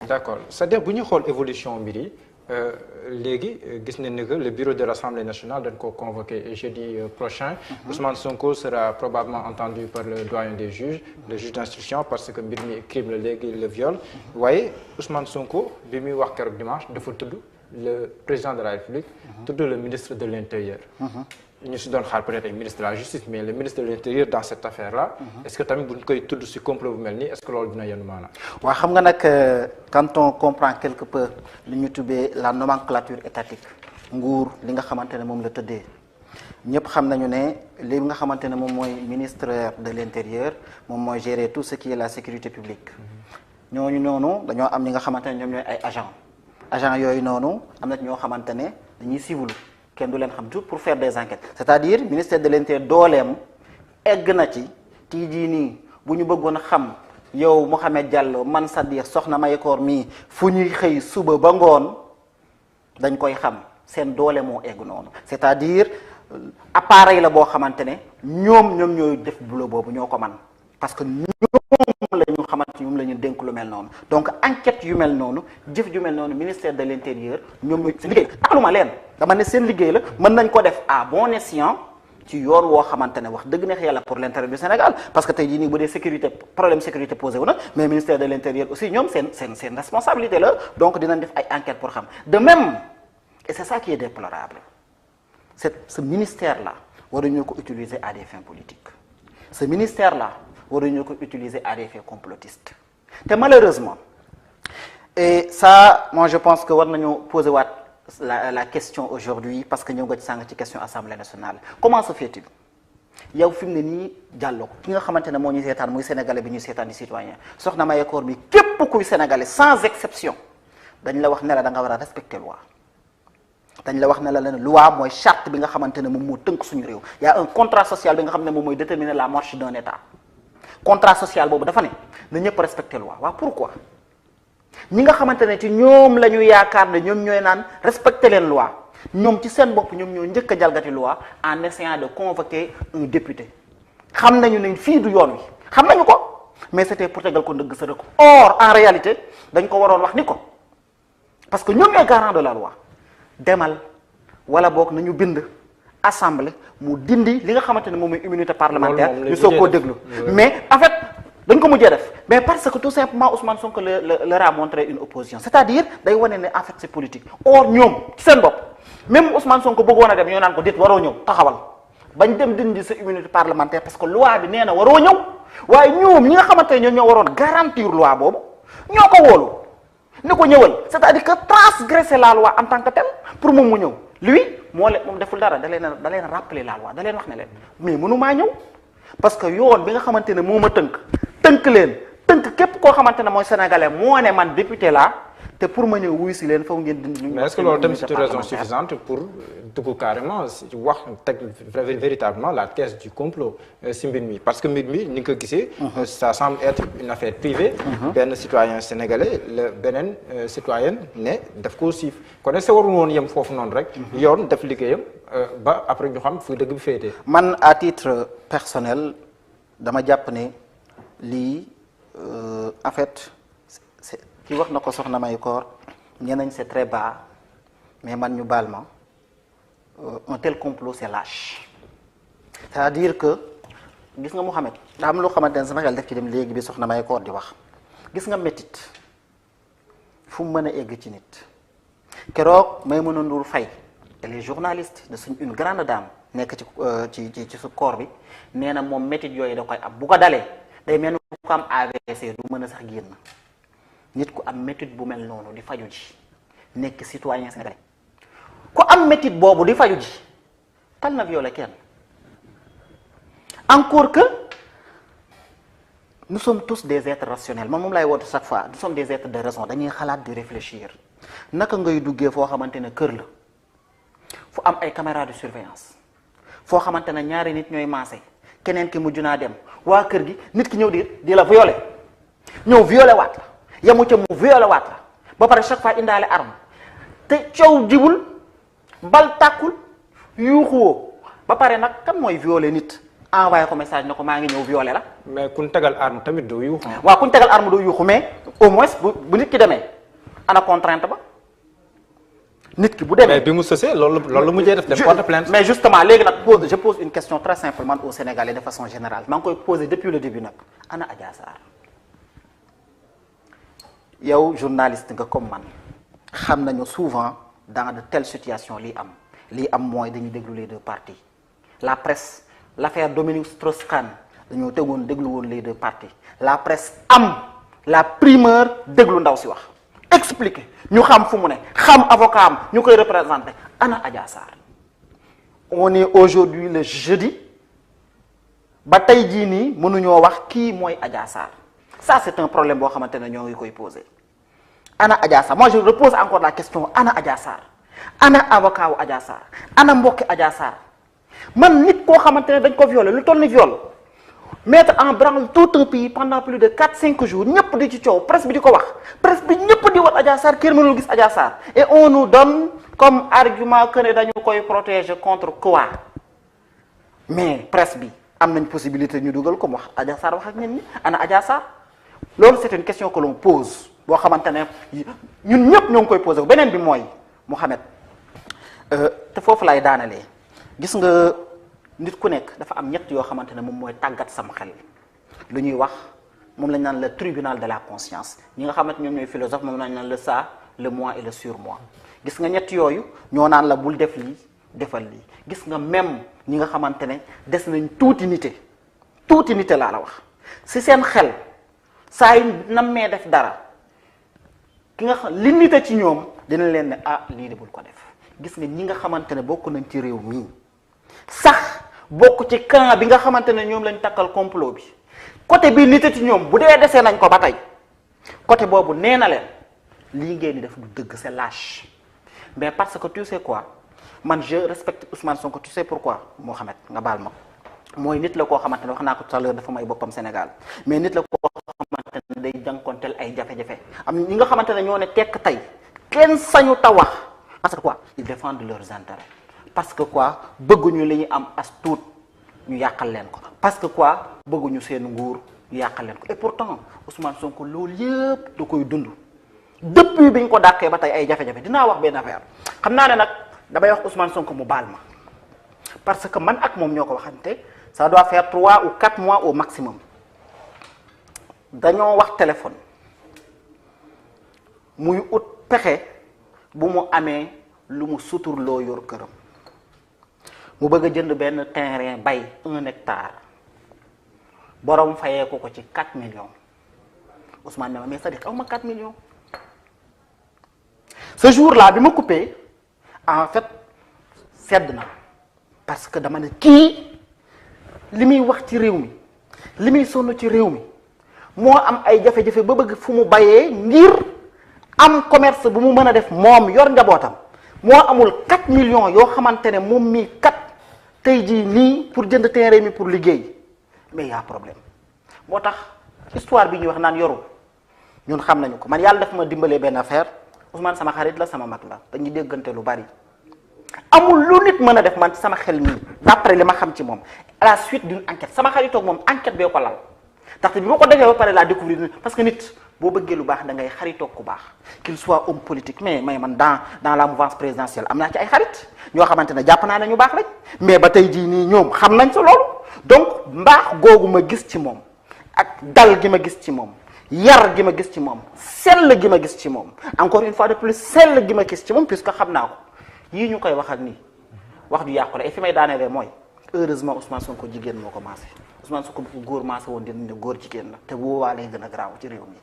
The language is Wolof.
d'accord c'est-à-dire bu ñu xool évolution mbir yi léegi gis nañ ni que le bureau de l'Assemblée nationale dañ ko convoqué jeudi prochain. Ousmane Sonko sera probablement entendu par le doyen des juges, le juge d'instruction, parce que mbir mi crime la léegi le viol. waaye Ousmane Sonko bi muy wax keroog dimanche dafa tudd le président de la République. tudd le ministre de l'Intérieur. ñu si doon xaar peut-être ay ministre de la justice mais le ministre de l'Intérieur dans cette affaire-là. est-ce que tamit bu ñu koy tudd si complot bu mel nii est-ce que loolu dina yenu maanaam. waaw xam nga nag quand on comprend quelque peu li ñu tuddee la nomenclature étatique nguur li nga xamante ne moom la tëddee ñëpp xam nañu ne li nga xamante ne moom mooy ministre de l'Intérieur moom mooy gérer tout ce qui est la sécurité publique ñooñu noonu dañoo am ñi nga xamante ne ñoom ñooy ay agent yooyu noonu am na ñoo xamante ne dañuy civil kenn du leen xam tout pour faire des enquêtes c'est-à-dire ministère de l'Intérieur dooleem egg na ci tii jii nii bu ñu bëggoon xam yow Mouhamed Diallo man Sadikh soxna Mayakor mii fu ñuy xëy suba ba ngoon dañ koy xam seen doole moo egg noonu c'est-à-dire appareil la boo xamante ne ñoom ñooy def boulot boobu ñoo ko man parce que ñoom la ñu xamante ñoom la ñu dénk lu mel noonu donc enquête yu mel noonu jëf ju mel noonu ministère de l'Intérieur ñoom ñooy seen liggéey taxaluma leen dama ne seen liggéey la mën nañ ko def à bon escient ci yoon woo xamante ne wax dëgg neex yàlla pour l'intérêt du Sénégal parce que tey jii nii bu dee sécurité problème sécurité posé wu na mais ministère de l'Intérieur aussi ñoom seen responsabilité la donc dinañ def ay enquête pour xam de même et c'est ça qui est déplorable ce ministère là waruñu ko utiliser à des fins politiques ce ministère là waruñu ko utiliser à des fins complotistes te malheureusement et ça moi je pense que war nañu poser waat la question aujourd'hui parce que ñëw nga ci sànq ci question Assemblée nationale comment se fait-il yow fi mu ne nii jàlloo ko ki nga xamante ne moo ñuy seetaan muy sénégalais bi ñuy seetaan di citoyen soxna Mayakor mi képp kuy sénégalais sans exception dañ la wax ne la da nga war a respecter loi dañ la wax ne la loi mooy charte bi nga xamante ne moom moo tënk suñu réew y a un contrat social bi nga xam ne moom mooy déterminer la marche d'un État contrat social boobu dafa ne na ñëpp respecter loi waaw pourquoi ñi nga xamante ne ci ñoom la ñu yaakaar ne ñoom ñooy naan respecter leen loi ñoom ci seen bopp ñoom ñoo njëkk a jalgati loi en essayant de convoquer un député xam nañu ne fii du yoon wi xam nañu ko mais c'était pour tegal ko ndëgg sa rek or en réalité dañ ko waroon wax ni ko parce que ñoom ñooy garant de la loi demal wala boog nañu bind assemblée mu dindi li nga xamante ne moom mooy immunité parlementaire ñu soog koo déglu mais en fait dañ ko mujjee def mais parce que tout simplement Ousmane Sonko leur a montré une opposition c'est-à-dire day wane ne en fait c'est politique or ñoom ci seen bopp même Ousmane Sonko bëggoon a dem ñoo naan ko dit waroo ñëw taxawal bañ dem dindi sa immunité parlementaire parce que loi bi nee na waroo ñëw waaye ñoom ñi nga xamante ne ñoo waroon garantir loi boobu ñoo ko wóolu ne ko ñëwal c'est-à-dire que transgresser la loi en tant que tel pour moom mu ñëw lui moom deful dara da leen rappeler la loi da leen wax ne leen mais mënumaa ñëw parce que yoon bi nga xamante ne moo ma tënk leen tënk képp koo xamante ne mooy sénégalais moo ne man député laa te pour ma ñëw wuyu si leen foog ngeen dindi. mais est-ce que loolu tamit c'est une raison suffisante pour dugg carrément wax teg véritablement la thèse du complot si mbir mi parce que mbir mi ni nga ko gisee. ça semble être une affaire privée. benn citoyen sénégalais la beneen citoyenne ne daf koo siif kon est-ce que warul woon yem foofu noonu rek. yoon def liggéeyam ba après ñu xam fu dëgg bi féetee. man à titre personnel dama jàpp ne lii en fait. ki wax na ko soxna Mayakor ñeneen c'est très bas mais man ñu baal ma un tel complot c'est lâche c'est-à-dire que gis nga Mouhamed daa am loo xamante ne sama xel def ci dem léegi bi soxna Mayakor di wax gis nga métit fu mu mën a egg ci nit keroog Maïmouna Ndour Faye elle est journaliste de suñ une grande dame nekk ci su corps bi nee na moom métit yooyu da koy am bu ko dalee day mel ni ku am AVC du mën a sax génn nit ku am métit bu mel noonu di faju ji nekk citoyen sénégalais ku am métit boobu di faju ji tal na violer kenn encore que nous sommes tous des êtres rationnels man moom lay woote chaque fois nous sommes des êtres de raison dañuy xalaat di réfléchir naka ngay duggee foo xamante ne kër la fu am ay caméras de surveillance foo xamante ne ñaari nit ñooy maase keneen ki mujj naa dem waa kër gi nit ki ñëw di la violer ñëw violer waat la yamu ca mu violé waat la ba pare chaque fois indaale arme te coow jibul bal tàkkul yuuxuwoo ba pare nag kan mooy violé nit envoyé ko message ne ko maa ngi ñëw violé la. mais kuñ tegal arme tamit doo yuuxu. waaw kuñ tegal arme doo yuuxu mais au moins bu nit ki demee ana contrainte ba nit ki bu demee. mais bi mu sësee loolu mujjee def porte plainte. mais justement léegi nag je pose une question très simple man au Sénégalais de façon générale maa ngi koy poser depuis le début nag ana Adja Sarr yow journaliste nga comme man xam nañu souvent dans de telles situations lii am mooy dañuy déglu les deux parties la presse l'affaire Dominique Strauss-Kahn dañoo tegoon déglu woon les deux parties la presse am la primeur déglu ndaw si wax expliquer ñu xam fu mu ne xam avocat am ñu koy représenter ana Adja Sarr on est aujourd'hui le jeudi ba tey jii nii mënuñoo wax kii mooy Adja Sarr ça c'est un problème boo xamante ne ñoo ngi koy poser ana Adja Sarr moi je repose encore la question ana Adja Sarr ana avocat wu Adja Sarr ana mbokki Adja Sarr man nit koo xamante ne dañ ko violé lu toll ni viol mettre en branle tout un pays pendant plus de 4-5 jours ñëpp di ci coow presse bi di ko wax presse bi ñëpp di wax Adja Sarr kenn mënul gis Adja Sarr et on nous donne comme argument que ne dañu koy protéger contre quoi mais presse bi am nañ possibilité ñu dugal comme wax Adja Sarr wax ak ñen ñi ana Adja Sarr loolu c'est une question que l'on pose boo xamante ne ñun ñëpp ñoo ngi koy posé beneen bi mooy Mouhamed te foofu lay daanalee gis nga nit ku nekk dafa am ñett yoo xamante ne moom mooy tàggat sam xel lu ñuy wax moom lañ naan le tribunal de la conscience ñi nga xamante ñoom ñooy philosophe moom lañ naan le ça le moi et le surmoi gis nga ñett yooyu ñoo naan la bul def lii defal lii gis nga même ñi nga xamante ne des nañ tuuti nite laa la wax si seen xel saa yu nammee def dara ki nga xam li nite ci ñoom dina leen ne ah lii de bul ko def gis nga ñi nga xamante ne bokk nañ ci réew mii sax bokk ci camp bi nga xamante ne ñoom lañ takkal complot bi côté bi nite ci ñoom bu dee desee nañ ko ba tey côté boobu nee na leen lii ngeen di def du dëgg c'est lâche mais parce que tu sais quoi man je respecte Ousmane Sonko tu sais pourquoi Mohamed nga baal ma mooy nit la koo xamante ne wax naa ko tout à l'heure dafa may boppam Sénégal mais nit la koo xamante ne day jànkonteel ay jafe-jafe am ñi nga xamante ne ñoo ne tekk tey kenn sañu ta wax parce que quoi ils défendent leurs intérêts parce que quoi bëgguñu li ñu am as tuut ñu yàqal leen ko parce que quoi bëgguñu seen nguur ñu yàqal leen ko et pourtant Ousmane Sonko loolu yëpp da koy dund depuis bi ñu ko dàqee ba tey ay jafe-jafe dinaa wax benn affaire xam naa ne nag damay wax Ousmane Sonko mu baal ma parce que man ak moom ñoo ko waxante ça doit faire 3 ou 4 mois au maximum dañoo wax téléphone muy ut pexe bu mu amee lu mu suturloo yor këram mu bëgg a jënd benn terrain bay 1 hectare borom fayee ko ci 4 millions Ousmane ne ma mais c'est-à-dire aw ma 4 millions ce jour-là bi ma coupé en fait sedd na parce que dama ne kii li muy wax ci réew mi li muy sonn ci réew mi moo am ay jafe-jafe ba bëgg fu mu bayee ngir am commerce bu mu mën a def moom yor njabootam moo amul 4 millions yoo xamante ne moom mii kat tey jii nii pour jënd terrain mi pour liggéey mais y a problème moo tax histoire bi ñuy wax naan yoru ñun xam nañu ko man yàlla daf ma dimbalee benn affaire Ousmane sama xarit la sama mag la dañuy déggante lu bari amul lu nit mën a def man sama xel mii d'après li ma xam ci moom à la suite d'une enquête sama xaritoog moom enquête bee ko lal ndaxte bi ma ko defee ba pare laa découvrir parce que nit boo bëggee lu baax da ngay xaritoog ku baax qu'il soit homme politique mais man dans la mouvance présidentielle am naa ci ay xarit ñoo xamante ne jàpp naa ne ñu baax lañ mais ba tey jii nii ñoom xam nañ sa loolu donc mbaax googu ma gis ci moom ak dal gi ma gis ci moom yar gi ma gis ci moom sell gi ma gis ci moom encore une fois de plus sell gi ma gis ci moom puisque xam naa ko yii ñu koy wax ak nii wax ju yàqu la et fi may daanelee mooy heureusement Ousmane Sonko jigéen moo ko maase Ousmane Sonko bu ko góor maase woon dinañ ne góor jigéen la te bu boobaa lay gën a garaaw ci réew mi